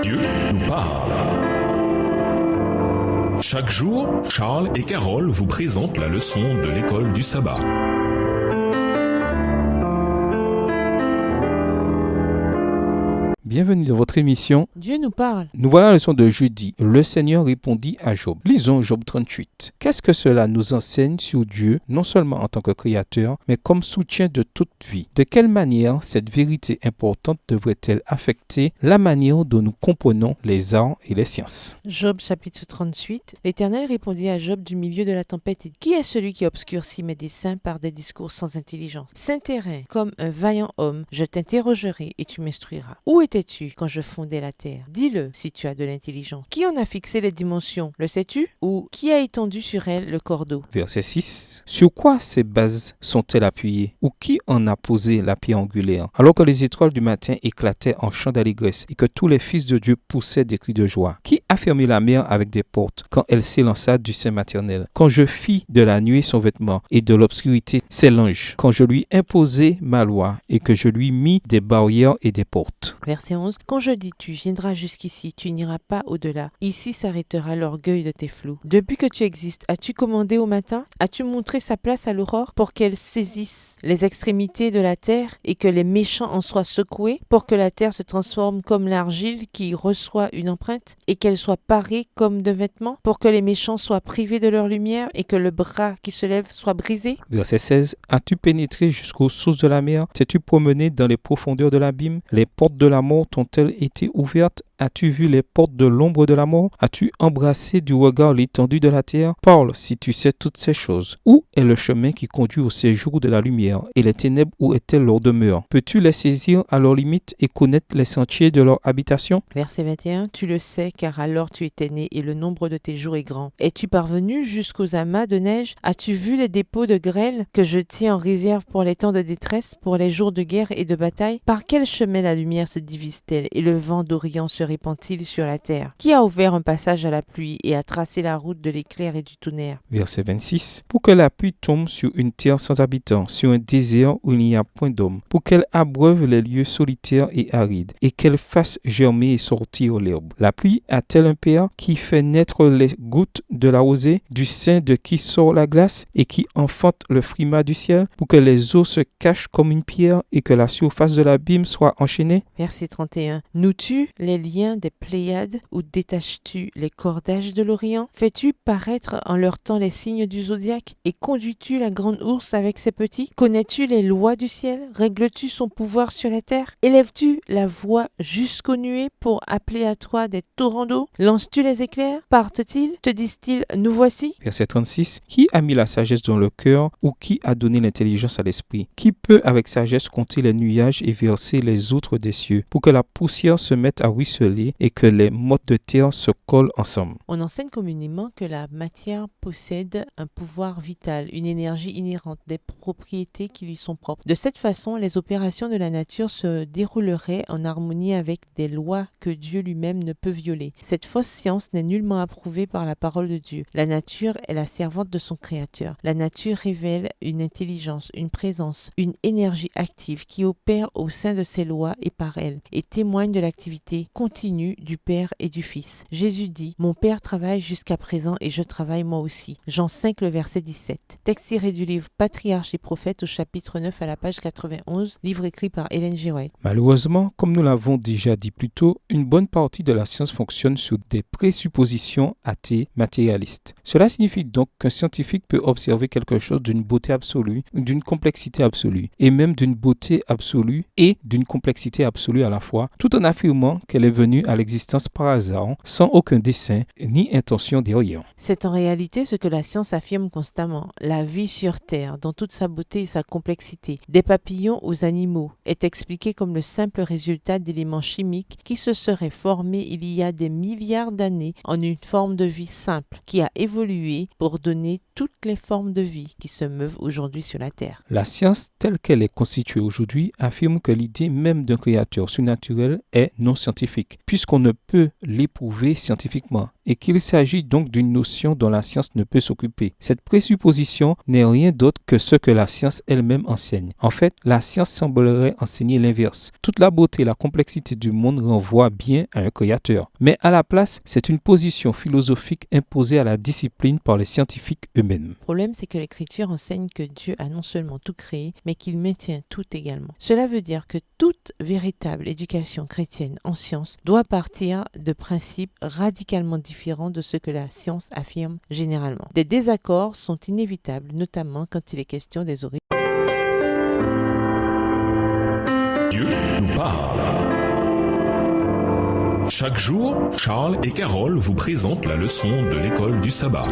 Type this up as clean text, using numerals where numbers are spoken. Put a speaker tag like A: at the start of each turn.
A: Dieu nous parle. Chaque jour, Charles et Carole vous présentent la leçon de l'école du sabbat.
B: Bienvenue dans votre émission
C: Dieu nous parle.
B: Nous voilà à la leçon de jeudi. Le Seigneur répondit à Job. Lisons Job 38. Qu'est-ce que cela nous enseigne sur Dieu, non seulement en tant que créateur, mais comme soutien de toute vie? De quelle manière cette vérité importante devrait-elle affecter la manière dont nous comprenons les arts et les sciences?
C: Job chapitre 38. L'Éternel répondit à Job du milieu de la tempête. Qui est celui qui obscurcit mes desseins par des discours sans intelligence? Saint-Terrain, comme un vaillant homme, je t'interrogerai et tu m'instruiras. Où étais-tu quand je fondais la terre? Dis-le si tu as de l'intelligence. Qui en a fixé les dimensions? Le sais-tu? Ou qui a étendu sur elle le cordeau?
B: Verset 6. Sur quoi ces bases sont-elles appuyées? Ou qui en a posé la pierre angulaire? Alors que les étoiles du matin éclataient en chants d'allégresse et que tous les fils de Dieu poussaient des cris de joie. Qui a fermé la mer avec des portes quand elle s'élança du sein maternel? Quand je fis de la nuit son vêtement et de l'obscurité ses linges. Quand je lui imposai ma loi et que je lui mis des barrières et des portes.
C: Verset 11. Quand je dis tu viendras jusqu'ici, tu n'iras pas au-delà. Ici s'arrêtera l'orgueil de tes flous. Depuis que tu existes, as-tu commandé au matin? As-tu montré sa place à l'aurore pour qu'elle saisisse les extrémités de la terre et que les méchants en soient secoués, pour que la terre se transforme comme l'argile qui reçoit une empreinte et qu'elle soit parée comme de vêtements, pour que les méchants soient privés de leur lumière et que le bras qui se lève soit brisé?
B: Verset 16. As-tu pénétré jusqu'aux sources de la mer? T'es-tu promené dans les profondeurs de l'abîme? Les portes de la mort t'ont-elles été ouvertes? As-tu vu les portes de l'ombre de la mort? As-tu embrassé du regard l'étendue de la terre? Parle si tu sais toutes ces choses. Où est le chemin qui conduit au séjour de la lumière? Et les ténèbres, où est-elle leur demeure? Peux-tu les saisir à leurs limites et connaître les sentiers de leur habitation?
C: Verset 21. Tu le sais, car alors tu étais né et le nombre de tes jours est grand. Es-tu parvenu jusqu'aux amas de neige? As-tu vu les dépôts de grêle que je tiens en réserve pour les temps de détresse, pour les jours de guerre et de bataille? Par quel chemin la lumière se divise-t-elle et le vent d'Orient se répand-il sur la terre? Qui a ouvert un passage à la pluie et a tracé la route de l'éclair et du tonnerre?
B: Verset 26. Pour que la pluie tombe sur une terre sans habitants, sur un désert où il n'y a point d'homme, pour qu'elle abreuve les lieux solitaires et arides, et qu'elle fasse germer et sortir l'herbe. La pluie a-t-elle un père qui fait naître les gouttes de la rosée, du sein de qui sort la glace, et qui enfante le frimas du ciel, pour que les eaux se cachent comme une pierre, et que la surface de l'abîme soit enchaînée?
C: Verset 31. Noues-tu les liens des Pléiades ou détaches-tu les cordages de l'Orient? Fais-tu paraître en leur temps les signes du zodiaque et conduis-tu la grande ours avec ses petits? Connais-tu les lois du ciel? Règles-tu son pouvoir sur la terre? Élèves-tu la voix jusqu'aux nuées pour appeler à toi des torrents d'eau? Lances-tu les éclairs? Partent-ils? Te disent-ils nous voici?
B: Verset 36. Qui a mis la sagesse dans le cœur ou qui a donné l'intelligence à l'esprit? Qui peut avec sagesse compter les nuages et verser les outres des cieux pour que la poussière se mette à ruisseler et que les mottes de terre se collent ensemble?
C: On enseigne communément que la matière possède un pouvoir vital, une énergie inhérente, des propriétés qui lui sont propres. De cette façon, les opérations de la nature se dérouleraient en harmonie avec des lois que Dieu lui-même ne peut violer. Cette fausse science n'est nullement approuvée par la parole de Dieu. La nature est la servante de son Créateur. La nature révèle une intelligence, une présence, une énergie active qui opère au sein de ses lois et par elles, et témoigne de l'activité continue du Père et du Fils. Jésus dit « Mon Père travaille jusqu'à présent et je travaille moi aussi ». Jean 5, le verset 17. Texte tiré du livre Patriarches et prophètes au chapitre 9 à la page 91, livre écrit par Ellen G. White.
B: Malheureusement, comme nous l'avons déjà dit plus tôt, une bonne partie de la science fonctionne sur des présuppositions athées matérialistes. Cela signifie donc qu'un scientifique peut observer quelque chose d'une beauté absolue, d'une complexité absolue, et même d'une beauté absolue et d'une complexité absolue à la fois, tout en affirmant qu'elle est venue à l'existence par hasard, sans aucun dessein ni intention derrière.
C: C'est en réalité ce que la science affirme constamment. La vie sur Terre, dans toute sa beauté et sa complexité, des papillons aux animaux, est expliquée comme le simple résultat d'éléments chimiques qui se seraient formés il y a des milliards d'années en une forme de vie simple, qui a évolué pour donner toutes les formes de vie qui se meuvent aujourd'hui sur la Terre.
B: La science telle qu'elle est constituée aujourd'hui affirme que l'idée même d'un créateur surnaturel est non scientifique, puisqu'on ne peut l'éprouver scientifiquement et qu'il s'agit donc d'une notion dont la science ne peut s'occuper. Cette présupposition n'est rien d'autre que ce que la science elle-même enseigne. En fait, la science semblerait enseigner l'inverse. Toute la beauté et la complexité du monde renvoient bien à un créateur. Mais à la place, c'est une position philosophique imposée à la discipline par les scientifiques eux-mêmes.
C: Le problème, c'est que l'Écriture enseigne que Dieu a non seulement tout créé, mais qu'il maintient tout également. Cela veut dire que toute véritable éducation chrétienne en science doit partir de principes radicalement différents de ce que la science affirme généralement. Des désaccords sont inévitables, notamment quand il est question des origines.
A: Dieu nous parle. Chaque jour, Charles et Carole vous présentent la leçon de l'école du sabbat.